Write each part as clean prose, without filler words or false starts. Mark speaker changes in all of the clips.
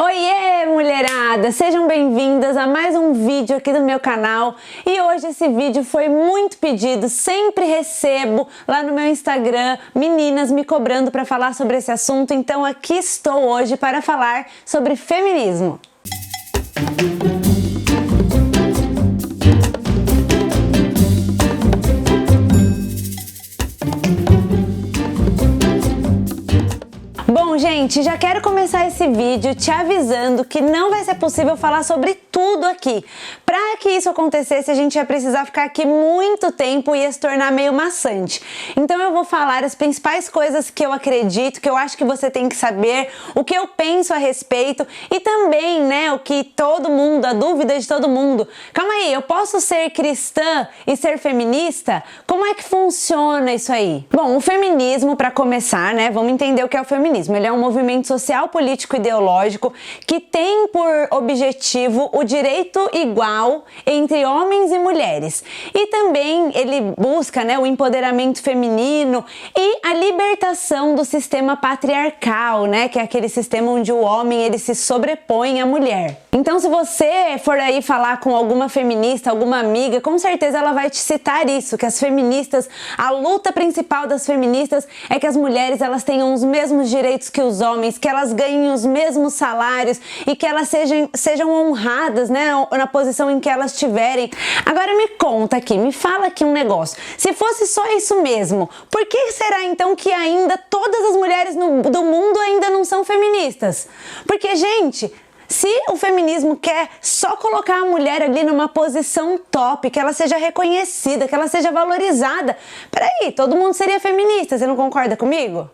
Speaker 1: Oiê, mulherada! Sejam bem-vindas a mais um vídeo aqui do meu canal. E hoje esse vídeo foi muito pedido, sempre recebo lá no meu Instagram meninas me cobrando para falar sobre esse assunto, então aqui estou hoje para falar sobre feminismo. Bom, gente, já quero começar esse vídeo te avisando que não vai ser possível falar sobre tudo aqui. Para que isso acontecesse, a gente ia precisar ficar aqui muito tempo e ia se tornar meio maçante. Então eu vou falar as principais coisas que eu acredito, que eu acho que você tem que saber, o que eu penso a respeito e também, né, o que todo mundo, a dúvida de todo mundo. Calma aí, eu posso ser cristã e ser feminista? Como é que funciona isso aí? Bom, o feminismo, para começar, né, vamos entender o que é o feminismo. Ele é um movimento social, político e ideológico que tem por objetivo o direito igual entre homens e mulheres. E também ele busca, né, o empoderamento feminino e a libertação do sistema patriarcal, né, que é aquele sistema onde o homem ele se sobrepõe à mulher. Então, se você for aí falar com alguma feminista, alguma amiga, com certeza ela vai te citar isso, que as feministas, a luta principal das feministas é que as mulheres elas tenham os mesmos direitos que os homens, que elas ganhem os mesmos salários e que elas sejam honradas, né, na posição em que elas estiverem. Agora me conta aqui, me fala aqui um negócio. Se fosse só isso mesmo, por que será então que ainda todas as mulheres do mundo ainda não são feministas? Porque, gente, se o feminismo quer só colocar a mulher ali numa posição top, que ela seja reconhecida, que ela seja valorizada, peraí, todo mundo seria feminista, você não concorda comigo?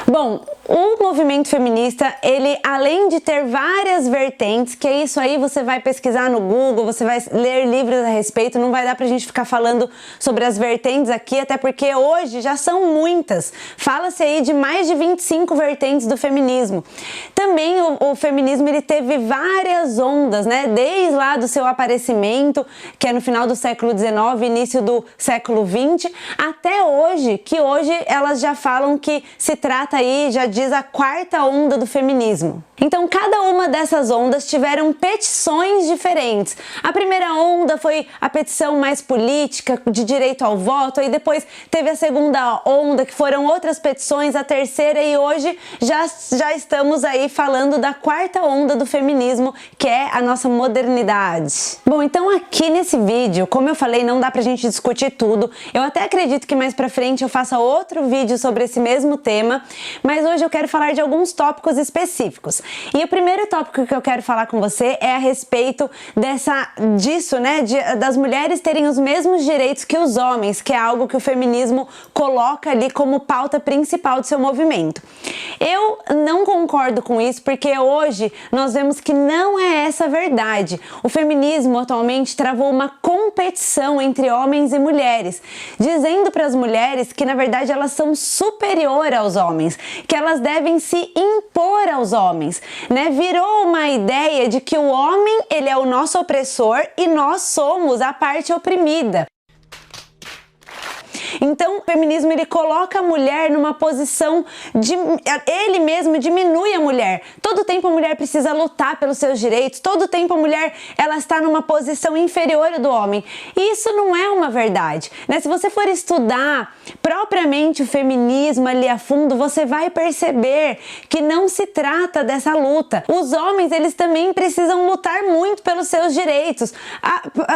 Speaker 1: Bom, o movimento feminista, ele além de ter várias vertentes, que é isso aí, você vai pesquisar no Google, você vai ler livros a respeito, não vai dar pra gente ficar falando sobre as vertentes aqui, até porque hoje já são muitas. Fala-se aí de mais de 25 vertentes do feminismo. Também o feminismo, ele teve várias ondas, né? Desde lá do seu aparecimento, que é no final do século XIX, início do século XX, até hoje, que hoje elas já falam que se trata aí, já diz a quarta onda do feminismo. Então, cada uma dessas ondas tiveram petições diferentes. A primeira onda foi a petição mais política, de direito ao voto, aí depois teve a segunda onda, que foram outras petições, a terceira, e hoje já estamos aí falando da quarta onda do feminismo, que é a nossa modernidade. Bom, então aqui nesse vídeo, como eu falei, não dá pra gente discutir tudo. Eu até acredito que mais pra frente eu faça outro vídeo sobre esse mesmo tema, mas hoje eu quero falar de alguns tópicos específicos. E o primeiro tópico que eu quero falar com você é a respeito disso, né, das mulheres terem os mesmos direitos que os homens, que é algo que o feminismo coloca ali como pauta principal do seu movimento. Eu não concordo com isso, porque hoje nós vemos que não é essa a verdade. O feminismo atualmente travou uma competição entre homens e mulheres, dizendo para as mulheres que na verdade elas são superiores aos homens, que elas devem se impor aos homens, né? Virou uma ideia de que o homem ele é o nosso opressor e nós somos a parte oprimida. Então, o feminismo ele coloca a mulher numa posição de... ele mesmo diminui a mulher. Todo tempo a mulher precisa lutar pelos seus direitos, todo tempo a mulher ela está numa posição inferior do homem. E isso não é uma verdade, né? Se você for estudar propriamente o feminismo ali a fundo, você vai perceber que não se trata dessa luta. Os homens, eles também precisam lutar muito pelos seus direitos,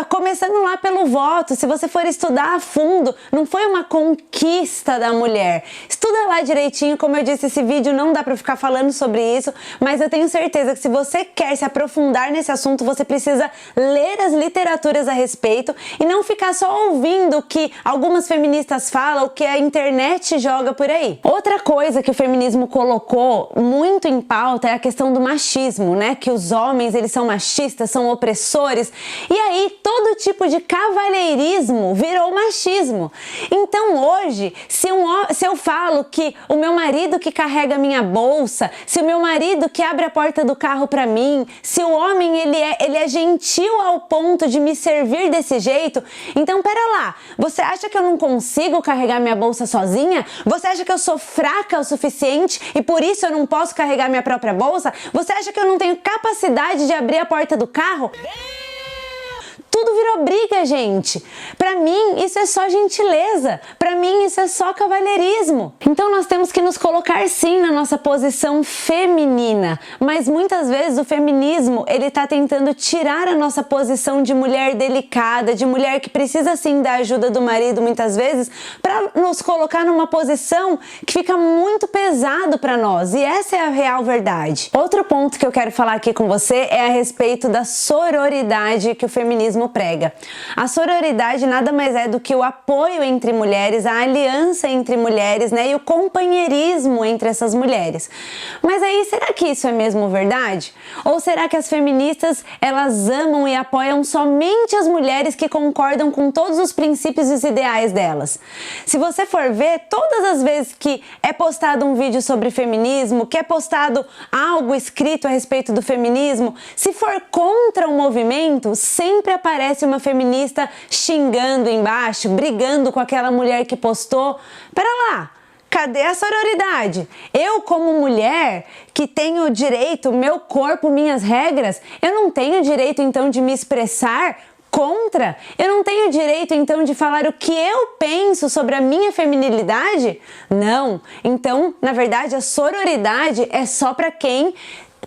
Speaker 1: começando lá pelo voto. Se você for estudar a fundo, não foi uma conquista da mulher. Estuda lá direitinho, como eu disse, esse vídeo não dá pra ficar falando sobre isso, mas eu tenho certeza que se você quer se aprofundar nesse assunto, você precisa ler as literaturas a respeito e não ficar só ouvindo o que algumas feministas falam, o que a internet joga por aí. Outra coisa que o feminismo colocou muito em pauta é a questão do machismo, né? Que os homens, eles são machistas, são opressores, e aí todo tipo de cavalheirismo virou machismo. Então hoje, se eu falo que o meu marido que carrega minha bolsa, se o meu marido que abre a porta do carro para mim, se o homem ele é gentil ao ponto de me servir desse jeito, então pera lá, você acha que eu não consigo carregar minha bolsa sozinha? Você acha que eu sou fraca o suficiente e por isso eu não posso carregar minha própria bolsa? Você acha que eu não tenho capacidade de abrir a porta do carro? Tudo virou briga, gente. Pra mim, isso é só gentileza. Pra mim, isso é só cavalheirismo. Então, nós temos que nos colocar, sim, na nossa posição feminina. Mas, muitas vezes, o feminismo, ele tá tentando tirar a nossa posição de mulher delicada, de mulher que precisa, sim, da ajuda do marido, muitas vezes, pra nos colocar numa posição que fica muito pesado pra nós. E essa é a real verdade. Outro ponto que eu quero falar aqui com você é a respeito da sororidade que o feminismo prega. A sororidade nada mais é do que o apoio entre mulheres, a aliança entre mulheres, né, e o companheirismo entre essas mulheres. Mas aí, será que isso é mesmo verdade? Ou será que as feministas, elas amam e apoiam somente as mulheres que concordam com todos os princípios e os ideais delas? Se você for ver, todas as vezes que é postado um vídeo sobre feminismo, que é postado algo escrito a respeito do feminismo, se for contra o movimento, sempre aparece uma feminista xingando embaixo, brigando com aquela mulher que postou. Pera lá, cadê a sororidade? Eu, como mulher que tenho direito, meu corpo, minhas regras, eu não tenho direito então de me expressar contra? Eu não tenho direito então de falar o que eu penso sobre a minha feminilidade? Não. Então, na verdade, a sororidade é só para quem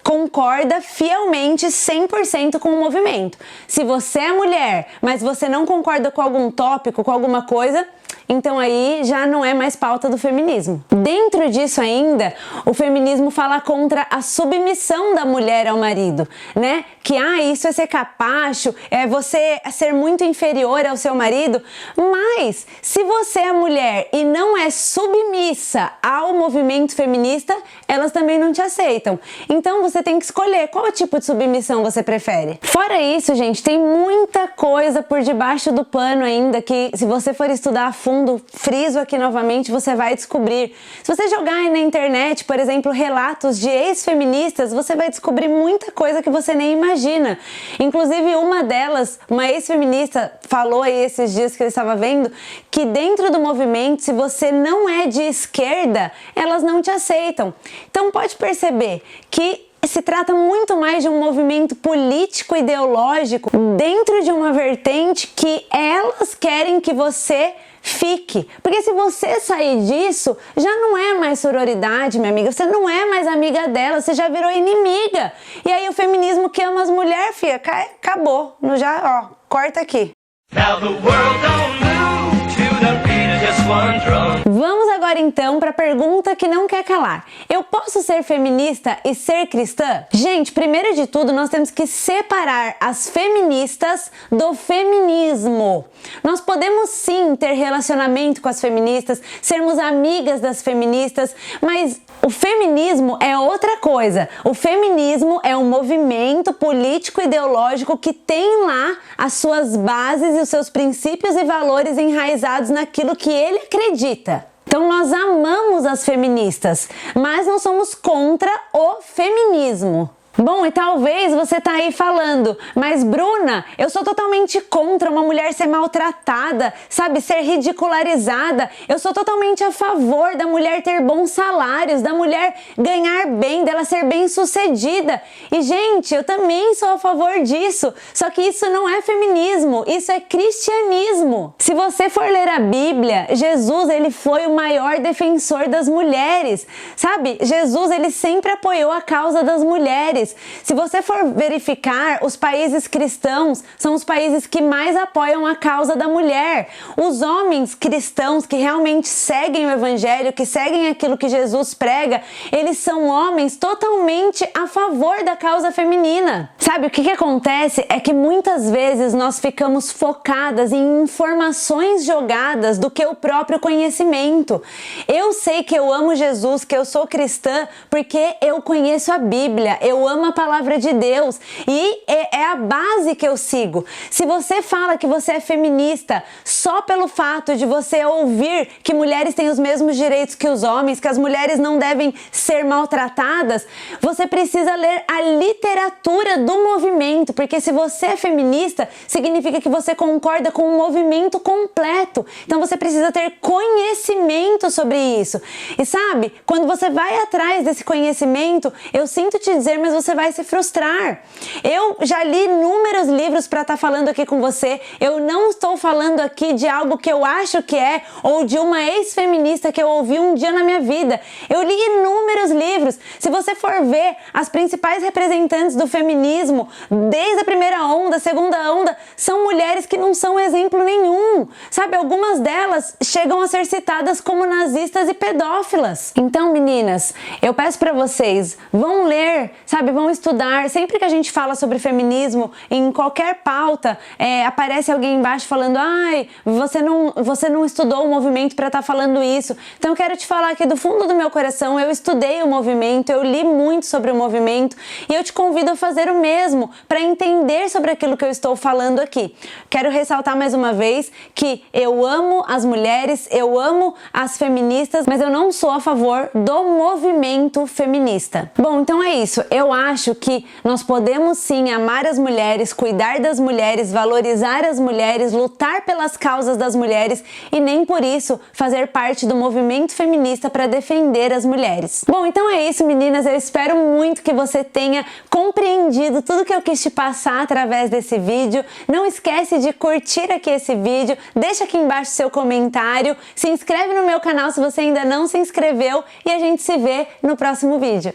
Speaker 1: concorda fielmente 100% com o movimento. Se você é mulher, mas você não concorda com algum tópico, com alguma coisa, então aí já não é mais pauta do feminismo. Dentro disso ainda, o feminismo fala contra a submissão da mulher ao marido, né? Que isso é ser capacho, é você ser muito inferior ao seu marido. Mas se você é mulher e não é submissa ao movimento feminista, elas também não te aceitam. Então você tem que escolher qual tipo de submissão você prefere. Fora isso, gente, tem muita coisa por debaixo do pano ainda que, se você for estudar a fundo, friso aqui novamente, você vai descobrir. Se você jogar aí na internet, por exemplo, relatos de ex-feministas, você vai descobrir muita coisa que você nem imagina. Inclusive, uma delas, uma ex-feminista, falou aí esses dias que eu estava vendo, que dentro do movimento, se você não é de esquerda, elas não te aceitam. Então pode perceber que se trata muito mais de um movimento político ideológico dentro de uma vertente que elas querem que você fique. Porque se você sair disso, já não é mais sororidade, minha amiga. Você não é mais amiga dela, você já virou inimiga. E aí o feminismo que ama as mulheres, filha, acabou. Já, corta aqui. Now the world don't move to the beat of just one drum. Vamos agora então para a pergunta que não quer calar. Eu posso ser feminista e ser cristã? Gente, primeiro de tudo, nós temos que separar as feministas do feminismo. Nós podemos sim ter relacionamento com as feministas, sermos amigas das feministas, mas o feminismo é outra coisa. O feminismo é um movimento político ideológico que tem lá as suas bases e os seus princípios e valores enraizados naquilo que ele acredita. Então nós amamos as feministas, mas não somos contra o feminismo. Bom, e talvez você tá aí falando, mas Bruna, eu sou totalmente contra uma mulher ser maltratada, sabe, ser ridicularizada. Eu sou totalmente a favor da mulher ter bons salários, da mulher ganhar bem, dela ser bem-sucedida. E, gente, eu também sou a favor disso. Só que isso não é feminismo, isso é cristianismo. Se você for ler a Bíblia, Jesus, ele foi o maior defensor das mulheres, sabe? Jesus, ele sempre apoiou a causa das mulheres. Se você for verificar, os países cristãos são os países que mais apoiam a causa da mulher. Os homens cristãos que realmente seguem o evangelho, que seguem aquilo que Jesus prega, eles são homens totalmente a favor da causa feminina. Sabe, o que acontece é que muitas vezes nós ficamos focadas em informações jogadas do que o próprio conhecimento. Eu sei que eu amo Jesus, que eu sou cristã, porque eu conheço a Bíblia, eu amo amo a palavra de Deus e é a base que eu sigo. Se você fala que você é feminista só pelo fato de você ouvir que mulheres têm os mesmos direitos que os homens, que as mulheres não devem ser maltratadas, você precisa ler a literatura do movimento, porque se você é feminista, significa que você concorda com o movimento completo. Então você precisa ter conhecimento sobre isso. E sabe, quando você vai atrás desse conhecimento, eu sinto te dizer, mas você vai se frustrar. Eu já li inúmeros livros para estar falando aqui com você. Eu não estou falando aqui de algo que eu acho que é, ou de uma ex-feminista que eu ouvi um dia na minha vida. Eu li inúmeros livros. Se você for ver as principais representantes do feminismo, desde a primeira onda, segunda onda, são mulheres que não são exemplo nenhum. Sabe, algumas delas chegam a ser citadas como nazistas e pedófilas. Então, meninas, eu peço para vocês, vão ler, sabe, vão estudar. Sempre que a gente fala sobre feminismo, em qualquer pauta, aparece alguém embaixo falando, ai, você não estudou o movimento para estar falando isso. Então eu quero te falar que do fundo do meu coração, eu estudei o movimento, eu li muito sobre o movimento e eu te convido a fazer o mesmo para entender sobre aquilo que eu estou falando aqui. Quero ressaltar mais uma vez que eu amo as mulheres, eu amo as feministas, mas eu não sou a favor do movimento feminista. Bom, então é isso. Eu acho que nós podemos sim amar as mulheres, cuidar das mulheres, valorizar as mulheres, lutar pelas causas das mulheres e nem por isso fazer parte do movimento feminista para defender as mulheres. Bom, então é isso, meninas. Eu espero muito que você tenha compreendido tudo que eu quis te passar através desse vídeo. Não esquece de curtir aqui esse vídeo, deixa aqui embaixo seu comentário, se inscreve no meu canal se você ainda não se inscreveu e a gente se vê no próximo vídeo.